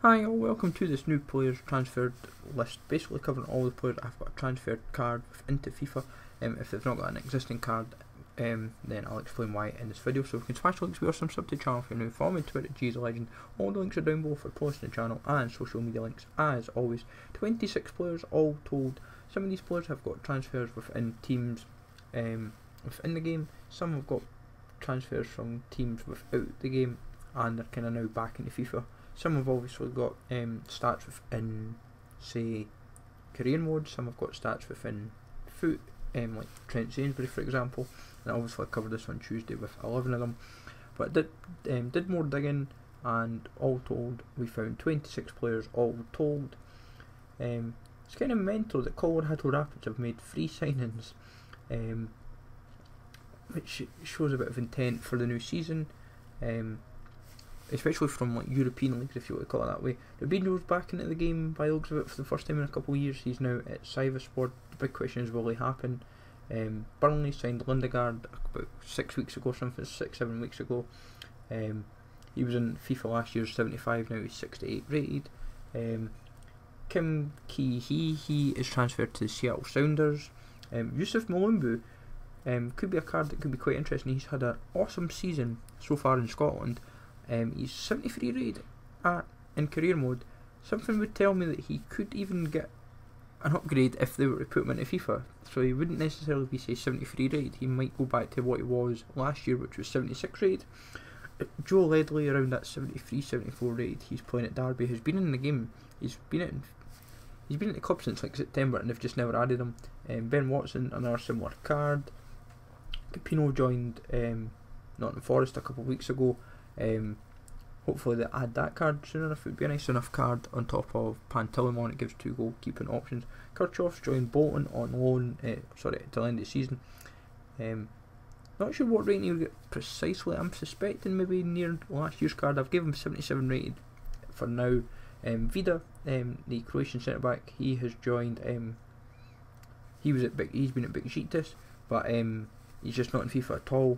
Hi all, welcome to this new players transferred list, basically covering all the players I've got a transferred card into FIFA. If they've not got an existing card, then I'll explain why in this video. So if you can smash links, we are some sub to the channel if you're new, follow me on Twitter at GZLegend. All the links are down below for posting the channel and social media links as always. 26 players all told. Some of these players have got transfers within teams within the game, some have got transfers from teams without the game and they're kind of now back into FIFA. Some have obviously got stats within, say, career mode. Some have got stats within foot, like Trent Sainsbury for example. And obviously I covered this on Tuesday with 11 of them. But did more digging, and all told we found 26 players all told. It's kind of mental that Colorado Rapids have made 3 signings, which shows a bit of intent for the new season. Especially from like European leagues, if you want to call it that way. Rubinho's back into the game by the looks of it for the first time in a couple of years. He's now at Sivasspor. The big question is, will he happen? Burnley signed Lindegaard about 6 weeks ago, something 6-7 weeks ago. He was in FIFA last year, 75. Now he's 68 rated. Kim he is transferred to the Seattle Sounders. Yusuf Malumbu could be a card that could be quite interesting. He's had an awesome season so far in Scotland. He's 73 rated in career mode. Something would tell me that he could even get an upgrade if they were to put him into FIFA. So he wouldn't necessarily be, say, 73 rated. He might go back to what he was last year, which was 76 rated. Joe Ledley around that 73, 74 rated. He's playing at Derby. Has been in the game. He's been at the club since like September, and they've just never added him. Ben Watson, another similar card. Capino joined Nottingham Forest a couple of weeks ago. Hopefully they add that card soon enough. It would be a nice enough card on top of Pantilimon. It gives 2 goalkeeping options. Kirchhoff's joined Bolton on loan, till the end of the season. Not sure what rating he'll get precisely. I'm suspecting maybe near last year's card. I've given him 77 rated for now. Vida, the Croatian centre back, he has joined. He's been at Besiktas, but he's just not in FIFA at all.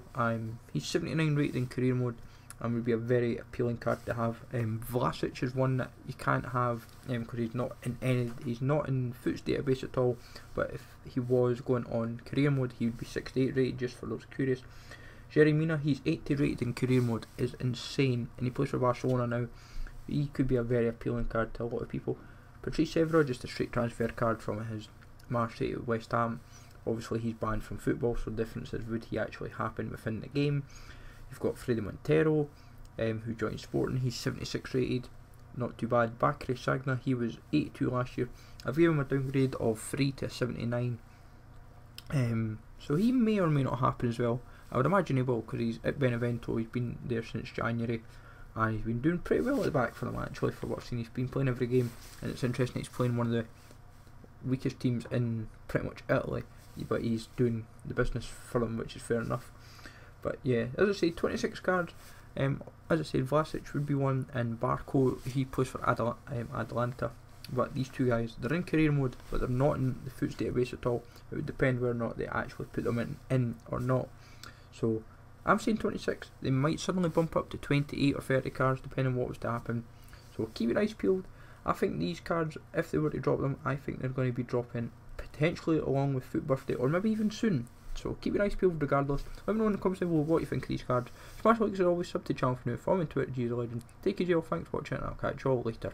He's 79 rated in career mode and would be a very appealing card to have. Vlasic is one that you can't have because he's not in Foot's database at all. But if he was going on career mode, he would be 68 rated, just for those curious. Yerry Mina, he's 80 rated in career mode, is insane, and he plays for Barcelona now. He could be a very appealing card to a lot of people. Patrice Evra, just a straight transfer card from his Marseille to West Ham. Obviously he's banned from football, so the difference is, would he actually happen within the game? You've got Freddy Montero, who joined Sporting. He's 76 rated, not too bad. Bakary Sagna, he was 82 last year. I've given him a downgrade of 3 to 79. So he may or may not happen as well. I would imagine he will, because he's at Benevento. He's been there since January, and he's been doing pretty well at the back for them actually. For what I've seen, he's been playing every game, and it's interesting. He's playing one of the weakest teams in pretty much Italy, but he's doing the business for them, which is fair enough. But yeah, as I say, 26 cards. As I said, Vlasic would be one, and Barco, he plays for Atalanta. But these two guys, they're in career mode, but they're not in the Foots database at all. It would depend whether or not they actually put them in or not. So I'm saying 26. They might suddenly bump up to 28 or 30 cards, depending on what was to happen. So keep your eyes peeled. I think these cards, if they were to drop them, I think they're going to be dropping potentially along with Foot Birthday, or maybe even soon. So keep your eyes peeled regardless. Let me know in the comments below what you think of these cards. Smash likes as always, sub to the channel for now. Follow me on Twitter, GZLegend. Take care, y'all. Thanks for watching, and I'll catch you all later.